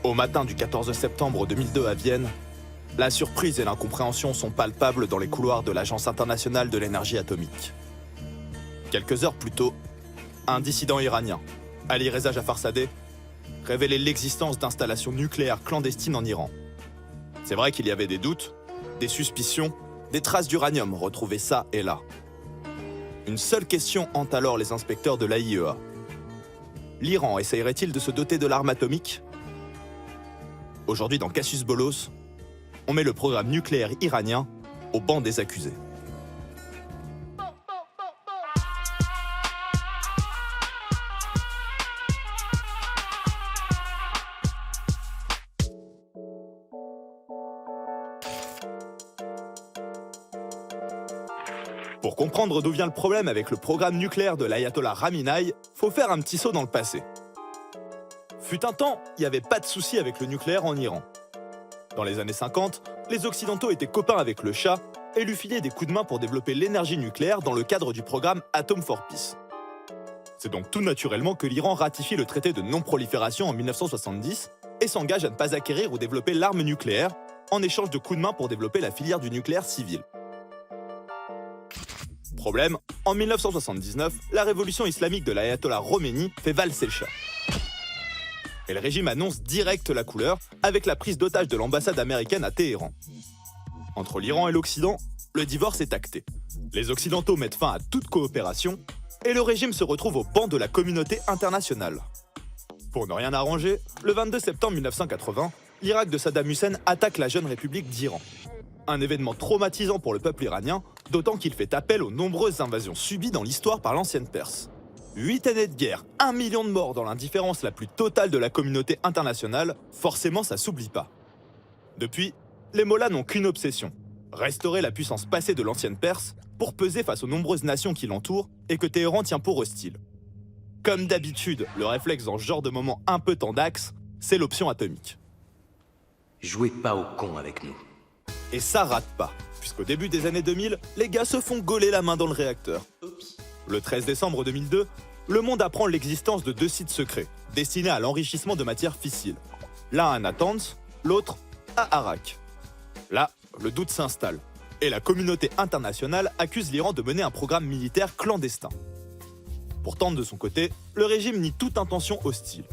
Au matin du 14 septembre 2002 à Vienne, la surprise et l'incompréhension sont palpables dans les couloirs de l'Agence internationale de l'énergie atomique. Quelques heures plus tôt, un dissident iranien, Ali Reza Jafarsadeh, révélait l'existence d'installations nucléaires clandestines en Iran. C'est vrai qu'il y avait des doutes, des suspicions, des traces d'uranium retrouvées ça et là. Une seule question hante alors les inspecteurs de l'AIEA. L'Iran essayerait-il de se doter de l'arme atomique ? Aujourd'hui, dans Casus Bolos, on met le programme nucléaire iranien au banc des accusés. Pour comprendre d'où vient le problème avec le programme nucléaire de l'ayatollah Khamenei, faut faire un petit saut dans le passé. Fut un temps, il n'y avait pas de souci avec le nucléaire en Iran. Dans les années 50, les Occidentaux étaient copains avec le Shah et lui filaient des coups de main pour développer l'énergie nucléaire dans le cadre du programme Atom for Peace. C'est donc tout naturellement que l'Iran ratifie le traité de non-prolifération en 1970 et s'engage à ne pas acquérir ou développer l'arme nucléaire en échange de coups de main pour développer la filière du nucléaire civil. Problème, en 1979, la révolution islamique de l'ayatollah Khomeini fait valser le Shah. Et le régime annonce direct la couleur avec la prise d'otage de l'ambassade américaine à Téhéran. Entre l'Iran et l'Occident, le divorce est acté. Les Occidentaux mettent fin à toute coopération et le régime se retrouve au banc de la communauté internationale. Pour ne rien arranger, le 22 septembre 1980, l'Irak de Saddam Hussein attaque la jeune République d'Iran. Un événement traumatisant pour le peuple iranien, d'autant qu'il fait appel aux nombreuses invasions subies dans l'histoire par l'ancienne Perse. 8 années de guerre, 1 million de morts dans l'indifférence la plus totale de la communauté internationale, forcément ça s'oublie pas. Depuis, les mollahs n'ont qu'une obsession, restaurer la puissance passée de l'ancienne Perse pour peser face aux nombreuses nations qui l'entourent et que Téhéran tient pour hostile. Comme d'habitude, le réflexe dans ce genre de moment un peu tendax, c'est l'option atomique. Jouez pas au con avec nous. Et ça rate pas, puisqu'au début des années 2000, les gars se font gauler la main dans le réacteur. Le 13 décembre 2002, le monde apprend l'existence de 2 sites secrets, destinés à l'enrichissement de matières fissiles. L'un à Natanz, l'autre à Arak. Là, le doute s'installe, et la communauté internationale accuse l'Iran de mener un programme militaire clandestin. Pourtant, de son côté, le régime nie toute intention hostile.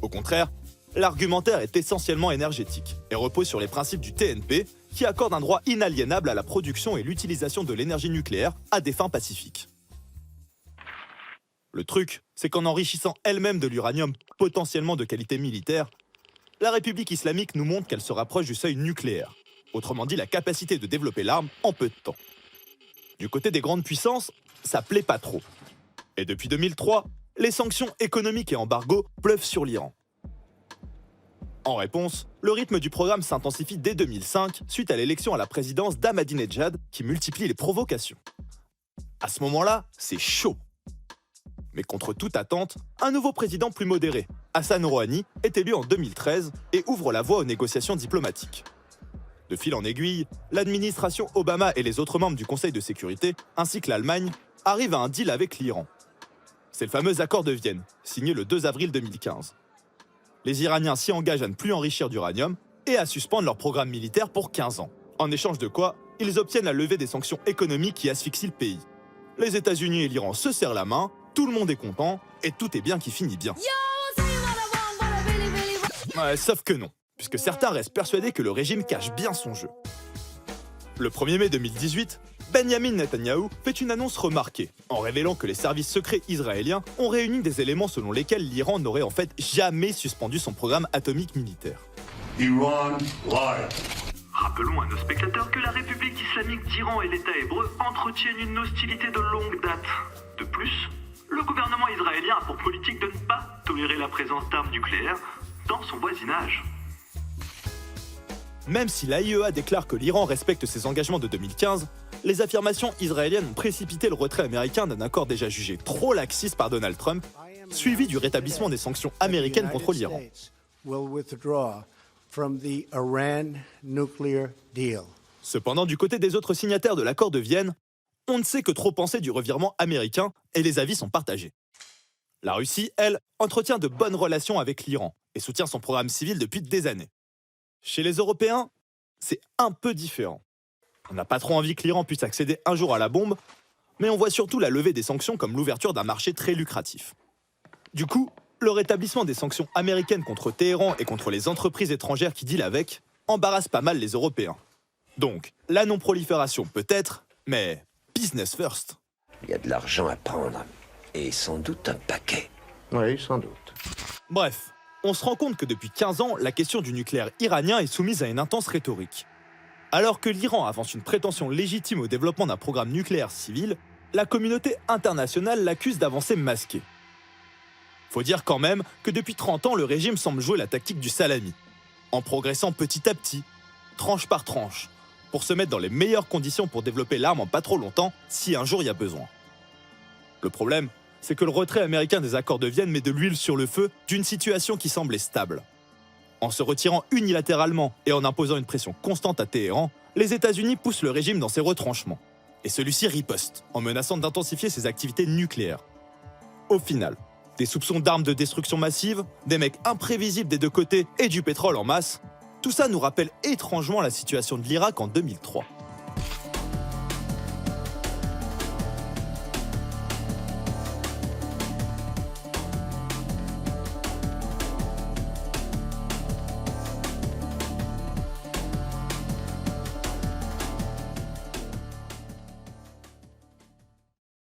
Au contraire, l'argumentaire est essentiellement énergétique et repose sur les principes du TNP, qui accorde un droit inaliénable à la production et l'utilisation de l'énergie nucléaire à des fins pacifiques. Le truc, c'est qu'en enrichissant elle-même de l'uranium potentiellement de qualité militaire, la République islamique nous montre qu'elle se rapproche du seuil nucléaire, autrement dit la capacité de développer l'arme en peu de temps. Du côté des grandes puissances, ça plaît pas trop. Et depuis 2003, les sanctions économiques et embargos pleuvent sur l'Iran. En réponse, le rythme du programme s'intensifie dès 2005 suite à l'élection à la présidence d'Ahmadinejad qui multiplie les provocations. À ce moment-là, c'est chaud. Mais contre toute attente, un nouveau président plus modéré, Hassan Rouhani, est élu en 2013 et ouvre la voie aux négociations diplomatiques. De fil en aiguille, l'administration Obama et les autres membres du Conseil de sécurité, ainsi que l'Allemagne, arrivent à un deal avec l'Iran. C'est le fameux accord de Vienne, signé le 2 avril 2015. Les Iraniens s'y engagent à ne plus enrichir d'uranium et à suspendre leur programme militaire pour 15 ans. En échange de quoi, ils obtiennent la levée des sanctions économiques qui asphyxient le pays. Les États-Unis et l'Iran se serrent la main, tout le monde est content, et tout est bien qui finit bien. Ouais, sauf que non, puisque certains restent persuadés que le régime cache bien son jeu. Le 1er mai 2018, Benjamin Netanyahou fait une annonce remarquée, en révélant que les services secrets israéliens ont réuni des éléments selon lesquels l'Iran n'aurait en fait jamais suspendu son programme atomique militaire. Iran lied. Rappelons à nos spectateurs que la République islamique d'Iran et l'État hébreu entretiennent une hostilité de longue date. De plus, le gouvernement israélien a pour politique de ne pas tolérer la présence d'armes nucléaires dans son voisinage. Même si l'AIEA déclare que l'Iran respecte ses engagements de 2015, les affirmations israéliennes ont précipité le retrait américain d'un accord déjà jugé trop laxiste par Donald Trump, suivi du rétablissement des sanctions américaines contre l'Iran. Cependant, du côté des autres signataires de l'accord de Vienne, on ne sait que trop penser du revirement américain et les avis sont partagés. La Russie, elle, entretient de bonnes relations avec l'Iran et soutient son programme civil depuis des années. Chez les Européens, c'est un peu différent. On n'a pas trop envie que l'Iran puisse accéder un jour à la bombe, mais on voit surtout la levée des sanctions comme l'ouverture d'un marché très lucratif. Du coup, le rétablissement des sanctions américaines contre Téhéran et contre les entreprises étrangères qui dealent avec embarrasse pas mal les Européens. Donc, la non-prolifération peut-être, mais business first. Il y a de l'argent à prendre. Et sans doute un paquet. Oui, sans doute. Bref, on se rend compte que depuis 15 ans, la question du nucléaire iranien est soumise à une intense rhétorique. Alors que l'Iran avance une prétention légitime au développement d'un programme nucléaire civil, la communauté internationale l'accuse d'avancées masquées. Faut dire quand même que depuis 30 ans, le régime semble jouer la tactique du salami, en progressant petit à petit, tranche par tranche, pour se mettre dans les meilleures conditions pour développer l'arme en pas trop longtemps, si un jour il y a besoin. Le problème, c'est que le retrait américain des accords de Vienne met de l'huile sur le feu d'une situation qui semblait stable. En se retirant unilatéralement et en imposant une pression constante à Téhéran, les États-Unis poussent le régime dans ses retranchements. Et celui-ci riposte, en menaçant d'intensifier ses activités nucléaires. Au final, des soupçons d'armes de destruction massive, des mecs imprévisibles des deux côtés et du pétrole en masse, tout ça nous rappelle étrangement la situation de l'Irak en 2003.